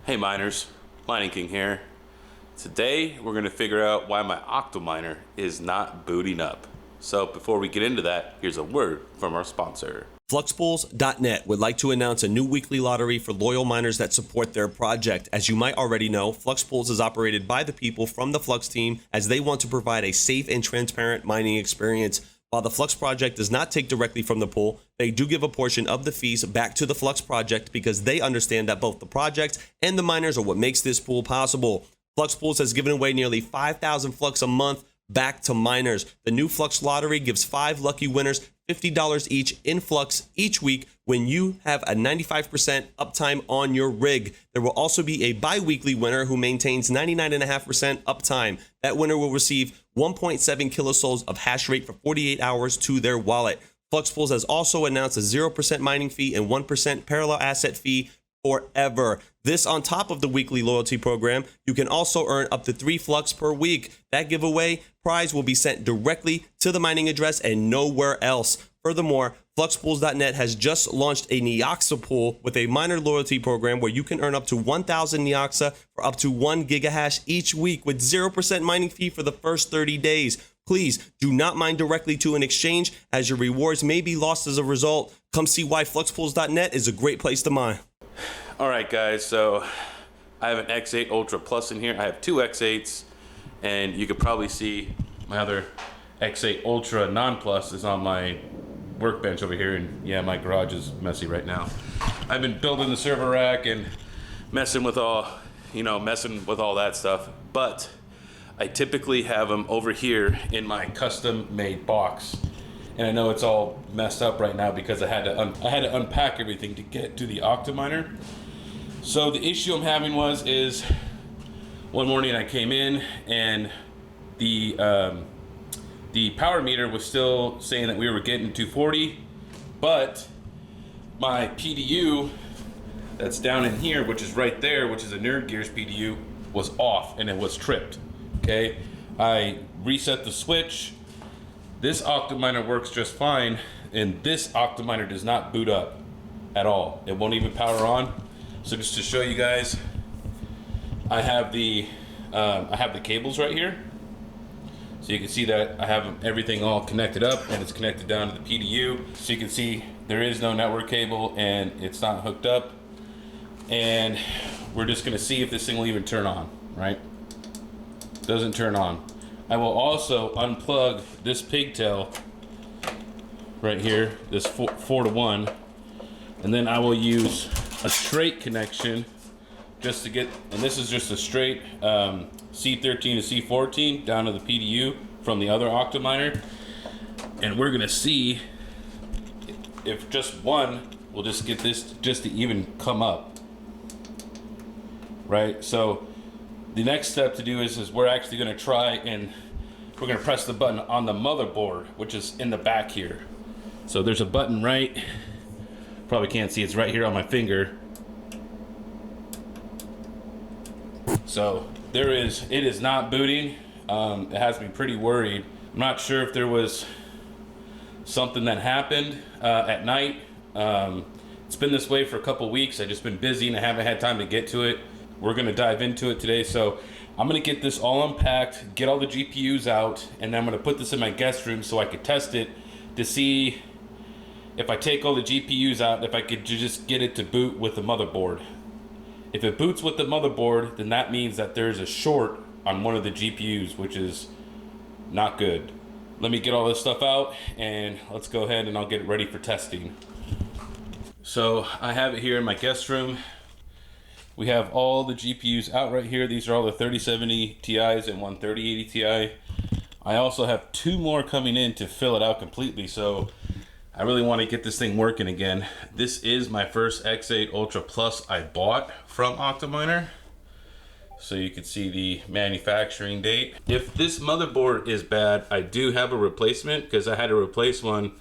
Hey miners, Mining King here. Today we're going to figure out why my Octominer is not booting up. So before we get into that, here's a word from our sponsor. Fluxpools.net would like to announce a new weekly lottery for loyal miners that support their project. As you might already know, Fluxpools is operated by the people from the Flux team as they want to provide a safe and transparent mining experience. While the Flux project does not take directly from the pool, they do give a portion of the fees back to the Flux project because they understand that both the project and the miners are what makes this pool possible. Flux Pools has given away nearly 5,000 Flux a month back to miners. The new Flux lottery gives 5 lucky winners $50 each in Flux each week when you have a 95% uptime on your rig. There will also be a bi-weekly winner who maintains 99.5% uptime. That winner will receive 1.7 kilosouls of hash rate for 48 hours to their wallet. Flux Pools has also announced a 0% mining fee and 1% parallel asset fee forever. This on top of the weekly loyalty program. You can also earn up to 3 Flux per week. That giveaway prize will be sent directly to the mining address and nowhere else. Furthermore, Fluxpools.net has just launched a Neoxa pool with a miner loyalty program where you can earn up to 1,000 Neoxa for up to 1 gigahash each week with 0% mining fee for the first 30 days. Please do not mine directly to an exchange as your rewards may be lost as a result. Come see why Fluxpools.net is a great place to mine. All right guys, so I have an X8 Ultra Plus in here. I have 2 X8s, and you could probably see my other X8 Ultra Non-Plus is on my workbench over here, and yeah, my garage is messy right now. I've been building the server rack and messing with all that stuff, but I typically have them over here in my custom made box. And I know it's all messed up right now because I had to unpack everything to get to the Octominer. So the issue I'm having is one morning I came in and the power meter was still saying that we were getting 240, but my PDU that's down in here, which is right there, which is a Nerd Gears PDU, was off and it was tripped. Okay, I reset the switch. This Octominer works just fine, and this Octominer does not boot up at all. It won't even power on. So just to show you guys, I have the cables right here. So you can see that I have everything all connected up, and it's connected down to the PDU. So you can see there is no network cable, and it's not hooked up. And we're just gonna see if this thing will even turn on, right? Doesn't turn on. I will also unplug this pigtail right here, this 4 to 1, and then I will use a straight connection just to get, and this is just a straight C13 to C14 down to the PDU from the other Octominer, and we're gonna see if just one will just get this just to even come up, right? So the next step to do is we're actually going to try and we're going to press the button on the motherboard, which is in the back here. So there's a button right, probably can't see, it's right here on my finger. So it is not booting. It has me pretty worried. I'm not sure if there was something that happened at night. It's been this way for a couple weeks. I've just been busy and I haven't had time to get to it. We're gonna dive into it today. So I'm gonna get this all unpacked, get all the GPUs out, and then I'm gonna put this in my guest room so I could test it to see if I take all the GPUs out, if I could just get it to boot with the motherboard. If it boots with the motherboard, then that means that there's a short on one of the GPUs, which is not good. Let me get all this stuff out and let's go ahead and I'll get it ready for testing. So I have it here in my guest room. We have all the GPUs out right here. These are all the 3070 Ti's and 3080 Ti. I also have 2 more coming in to fill it out completely, so I really want to get this thing working again. This is my first X8 Ultra Plus I bought from Octominer. So you can see the manufacturing date. If this motherboard is bad, I do have a replacement because I had to replace one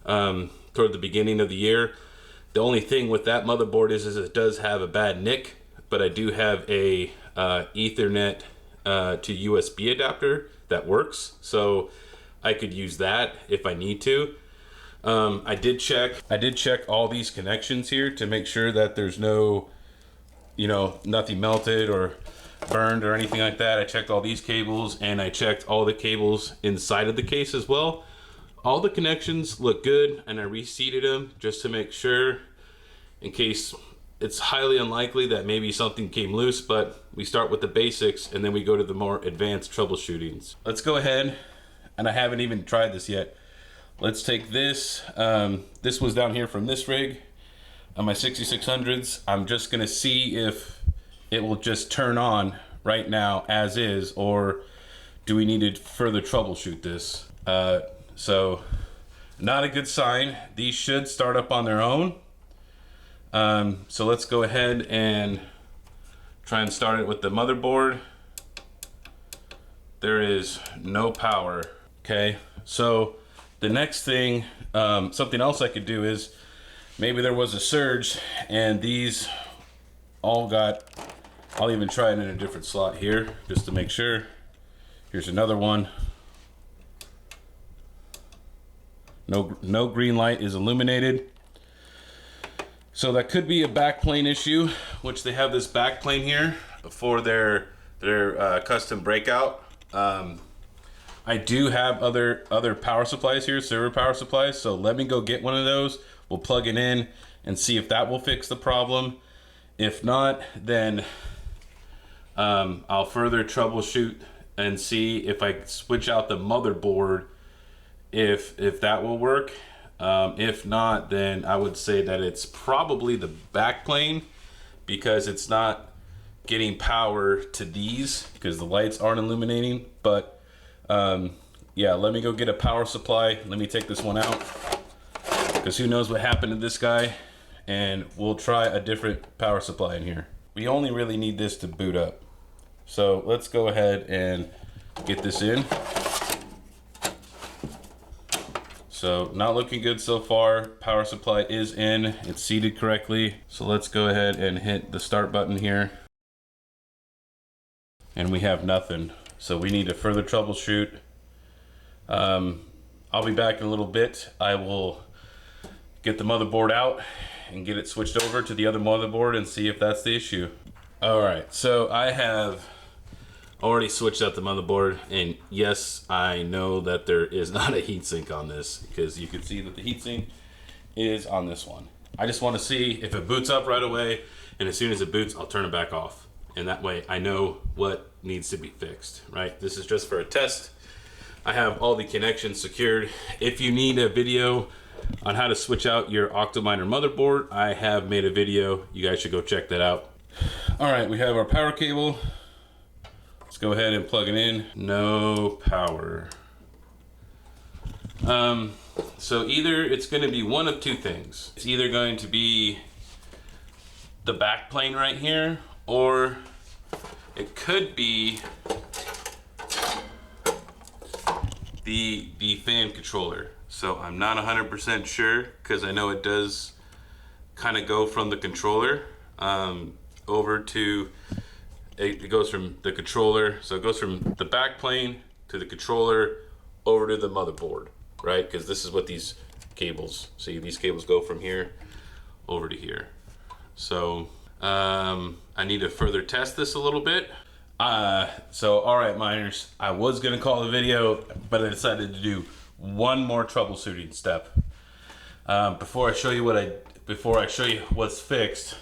toward the beginning of the year. The only thing with that motherboard is it does have a bad NIC, but I do have a Ethernet to USB adapter that works, so I could use that if I need to. I did check all these connections here to make sure that there's no you know, nothing melted or burned or anything like that. I checked all these cables, and I checked all the cables inside of the case as well. All the connections look good, and I reseated them just to make sure, in case it's highly unlikely that maybe something came loose, but we start with the basics and then we go to the more advanced troubleshootings. Let's go ahead, and I haven't even tried this yet. Let's take this. This was down here from this rig on my 6600s. I'm just gonna see if it will just turn on right now as is, or do we need to further troubleshoot this? So not a good sign. These should start up on their own. So let's go ahead and try and start it with the motherboard. There is no power. Okay, so the next thing, something else I could do is, maybe there was a surge and these all got, I'll even try it in a different slot here just to make sure. Here's another one. No green light is illuminated. So that could be a backplane issue, which they have this backplane here for their custom breakout. I do have other power supplies here, server power supplies. So let me go get one of those. We'll plug it in and see if that will fix the problem. If not, then I'll further troubleshoot and see if I switch out the motherboard, if that will work. If not, then I would say that it's probably the backplane, because it's not getting power to these because the lights aren't illuminating. But yeah, let me go get a power supply. Let me take this one out, because who knows what happened to this guy, and we'll try a different power supply in here. We only really need this to boot up. So let's go ahead and get this in. So not looking good so far. Power supply is in, it's seated correctly. So let's go ahead and hit the start button here. And we have nothing. So we need to further troubleshoot. I'll be back in a little bit. I will get the motherboard out and get it switched over to the other motherboard and see if that's the issue. All right, so I have already switched out the motherboard, and yes, I know that there is not a heatsink on this, because you can see that the heatsink is on this one. I just want to see if it boots up right away, and as soon as it boots, I'll turn it back off, and that way I know what needs to be fixed, right? This is just for a test. I have all the connections secured. If you need a video on how to switch out your Octominer motherboard, I have made a video. You guys should go check that out. All right, we have our power cable. Let's go ahead and plug it in. No power. So either it's going to be one of two things. It's either going to be the back plane right here, or it could be the fan controller. So I'm not 100% sure, because I know it does kind of go from the controller over to, it goes from the controller, so it goes from the back plane to the controller over to the motherboard, right? Because this is what these cables, see, these cables go from here over to here. So I need to further test this a little bit. So all right, miners, I was gonna call the video, but I decided to do one more troubleshooting step. Before I show you what's fixed,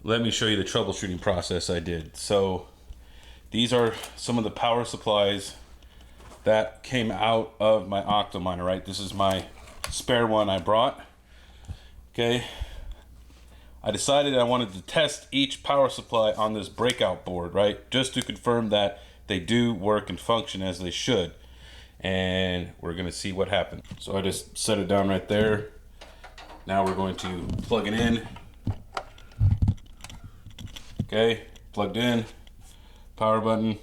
let me show you the troubleshooting process I did. So these are some of the power supplies that came out of my Octominer, right? This is my spare one I brought. Okay. I decided I wanted to test each power supply on this breakout board, right? Just to confirm that they do work and function as they should. And we're gonna see what happens. So I just set it down right there. Now we're going to plug it in. Okay, plugged in, power button,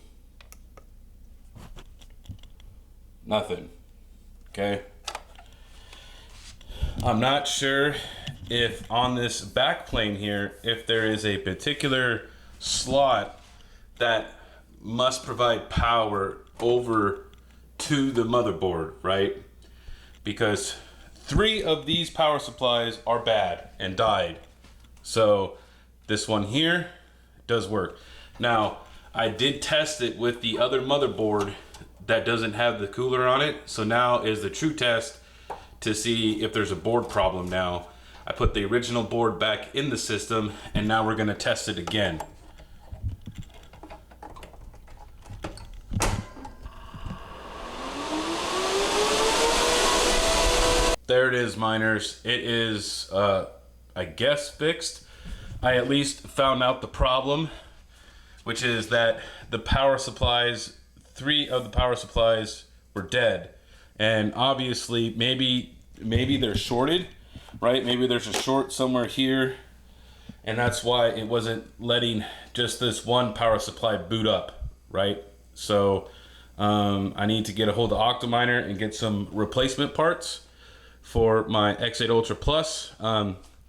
nothing, okay. I'm not sure if on this back plane here, if there is a particular slot that must provide power over to the motherboard, right? Because 3 of these power supplies are bad and died. So this one here, does work. Now, I did test it with the other motherboard that doesn't have the cooler on it. So now is the true test to see if there's a board problem now. I put the original board back in the system, and now we're gonna test it again. There it is, miners. It is, I guess, fixed. I at least found out the problem, which is that the power supplies, 3 of the power supplies were dead. And obviously, maybe they're shorted, right? Maybe there's a short somewhere here, and that's why it wasn't letting just this one power supply boot up, right? So I need to get a hold of Octominer and get some replacement parts for my X8 Ultra Plus.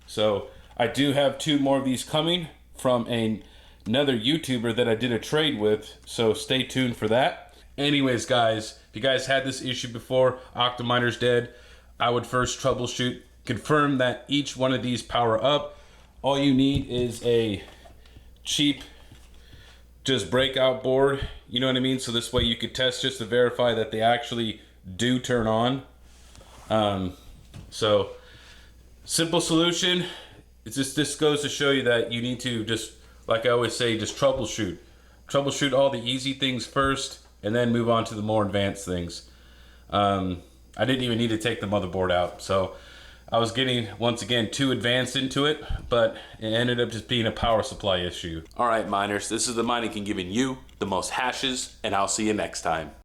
So I do have 2 more of these coming from another YouTuber that I did a trade with, so stay tuned for that. Anyways, guys, if you guys had this issue before, Octominer's dead, I would first troubleshoot, confirm that each one of these power up. All you need is a cheap just breakout board, you know what I mean? So this way you could test just to verify that they actually do turn on. So simple solution. It's just, this goes to show you that you need to just, like I always say, just troubleshoot. Troubleshoot all the easy things first, and then move on to the more advanced things. I didn't even need to take the motherboard out, so I was getting, once again, too advanced into it, but it ended up just being a power supply issue. All right, miners, this is the Mining King giving you the most hashes, and I'll see you next time.